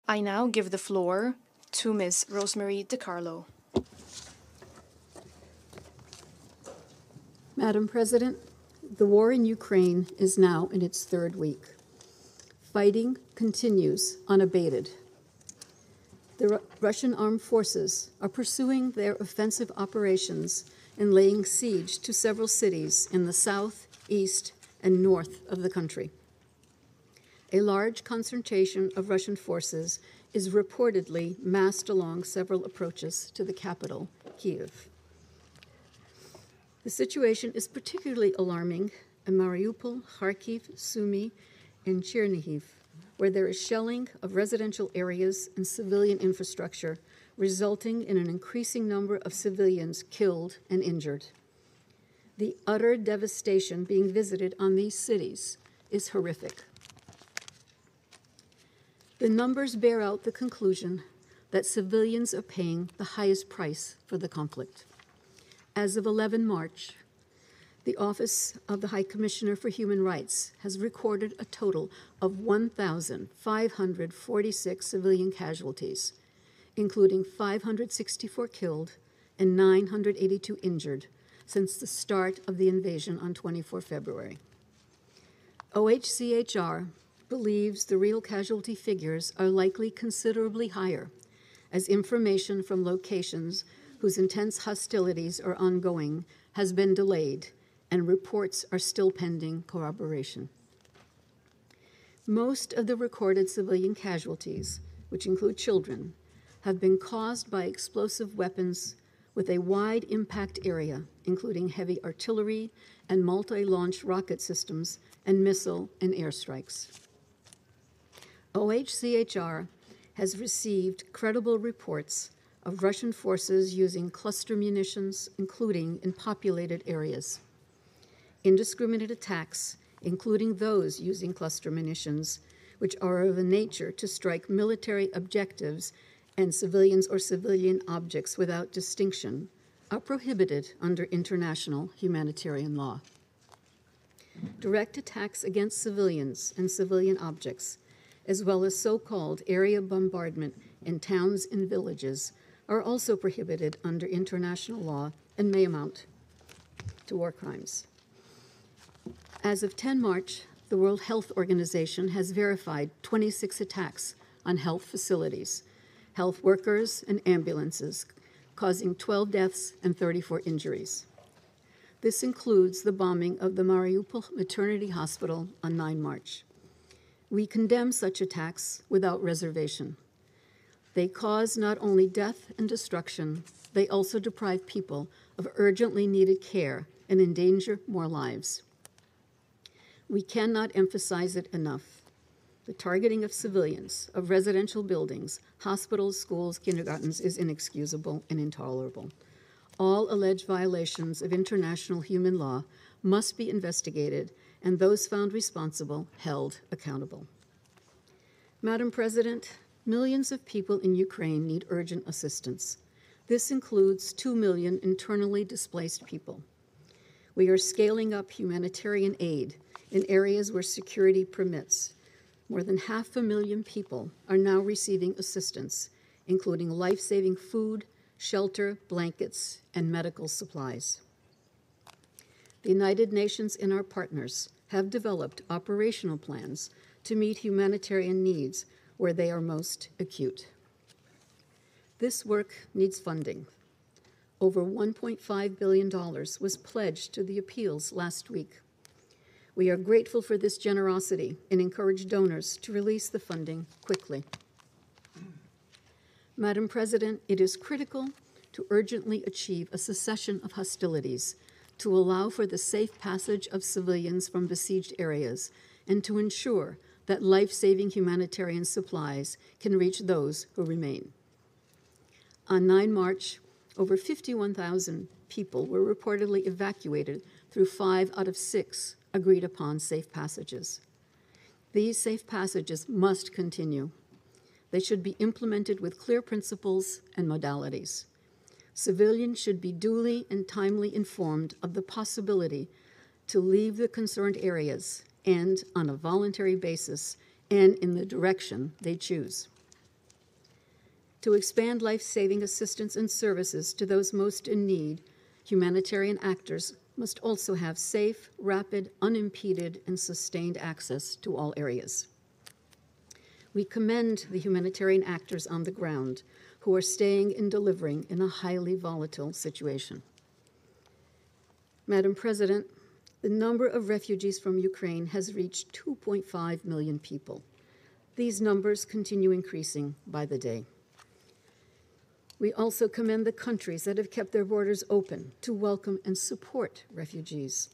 I now give the floor to Ms. Rosemary DiCarlo. Madam President, the war in Ukraine is now in its third week. Fighting continues unabated. The Russian armed forces are pursuing their offensive operations and laying siege to several cities in the south, east, and north of the country. A large concentration of Russian forces is reportedly massed along several approaches to the capital, Kyiv. The situation is particularly alarming in Mariupol, Kharkiv, Sumy, and Chernihiv, where there is shelling of residential areas and civilian infrastructure, resulting in an increasing number of civilians killed and injured. The utter devastation being visited on these cities is horrific. The numbers bear out the conclusion that civilians are paying the highest price for the conflict. As of 11 March, the Office of the High Commissioner for Human Rights has recorded a total of 1,546 civilian casualties, including 564 killed and 982 injured since the start of the invasion on 24 February. OHCHR believes the real casualty figures are likely considerably higher, as information from locations whose intense hostilities are ongoing has been delayed, and reports are still pending corroboration. Most of the recorded civilian casualties, which include children, have been caused by explosive weapons with a wide impact area, including heavy artillery and multi-launch rocket systems and missile and airstrikes. OHCHR has received credible reports of Russian forces using cluster munitions, including in populated areas. Indiscriminate attacks, including those using cluster munitions, which are of a nature to strike military objectives and civilians or civilian objects without distinction, are prohibited under international humanitarian law. Direct attacks against civilians and civilian objects, as well as so-called area bombardment in towns and villages, are also prohibited under international law and may amount to war crimes. As of 10 March, the World Health Organization has verified 26 attacks on health facilities, health workers, and ambulances, causing 12 deaths and 34 injuries. This includes the bombing of the Mariupol Maternity Hospital on 9 March. We condemn such attacks without reservation. They cause not only death and destruction, they also deprive people of urgently needed care and endanger more lives. We cannot emphasize it enough. The targeting of civilians, of residential buildings, hospitals, schools, kindergartens is inexcusable and intolerable. All alleged violations of international human law must be investigated and those found responsible held accountable. Madam President, millions of people in Ukraine need urgent assistance. This includes 2 million internally displaced people. We are scaling up humanitarian aid in areas where security permits. More than 500,000 people are now receiving assistance, including life-saving food, shelter, blankets, and medical supplies. The United Nations and our partners have developed operational plans to meet humanitarian needs where they are most acute. This work needs funding. Over $1.5 billion was pledged to the appeals last week. We are grateful for this generosity and encourage donors to release the funding quickly. Madam President, it is critical to urgently achieve a cessation of hostilities, to allow for the safe passage of civilians from besieged areas, and to ensure that life-saving humanitarian supplies can reach those who remain. On 9 March, over 51,000 people were reportedly evacuated through 5 out of 6 agreed-upon safe passages. These safe passages must continue. They should be implemented with clear principles and modalities. Civilians should be duly and timely informed of the possibility to leave the concerned areas and on a voluntary basis and in the direction they choose. To expand life-saving assistance and services to those most in need, humanitarian actors must also have safe, rapid, unimpeded, and sustained access to all areas. We commend the humanitarian actors on the ground who are staying and delivering in a highly volatile situation. Madam President, the number of refugees from Ukraine has reached 2.5 million people. These numbers continue increasing by the day. We also commend the countries that have kept their borders open to welcome and support refugees.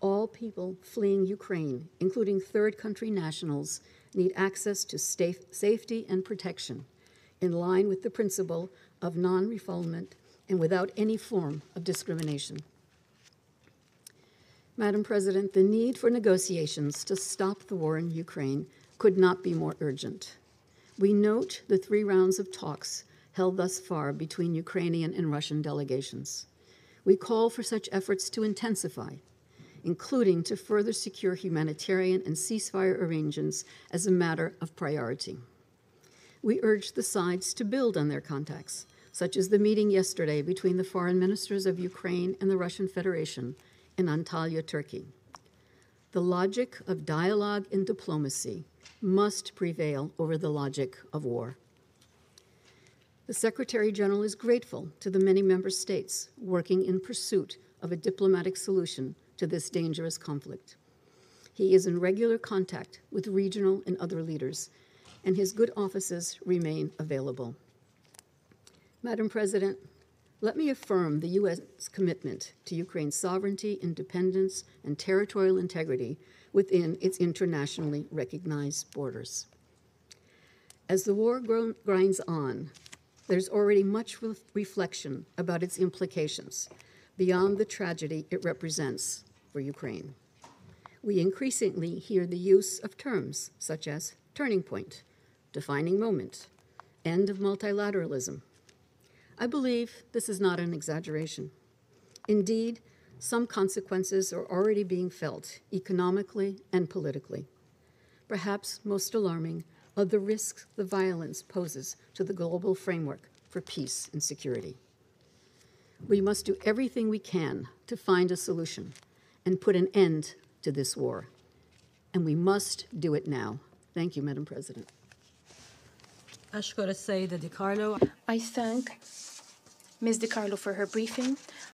All people fleeing Ukraine, including third country nationals, need access to safety and protection in line with the principle of non-refoulement and without any form of discrimination. Madam President, the need for negotiations to stop the war in Ukraine could not be more urgent. We note the 3 rounds of talks held thus far between Ukrainian and Russian delegations. We call for such efforts to intensify, including to further secure humanitarian and ceasefire arrangements as a matter of priority. We urge the sides to build on their contacts, such as the meeting yesterday between the foreign ministers of Ukraine and the Russian Federation in Antalya, Turkey. The logic of dialogue and diplomacy must prevail over the logic of war. The Secretary General is grateful to the many member states working in pursuit of a diplomatic solution to this dangerous conflict. He is in regular contact with regional and other leaders, and his good offices remain available. Madam President, let me affirm the U.S. commitment to Ukraine's sovereignty, independence, and territorial integrity within its internationally recognized borders. As the war grinds on, there's already much reflection about its implications beyond the tragedy it represents for Ukraine. We increasingly hear the use of terms such as turning point, defining moment, end of multilateralism. I believe this is not an exaggeration. Indeed, some consequences are already being felt economically and politically. Perhaps most alarming are the risks the violence poses to the global framework for peace and security. We must do everything we can to find a solution and put an end to this war. And we must do it now. Thank you, Madam President. أشكر السيدة دي كارلو. I thank Ms. DiCarlo for her briefing.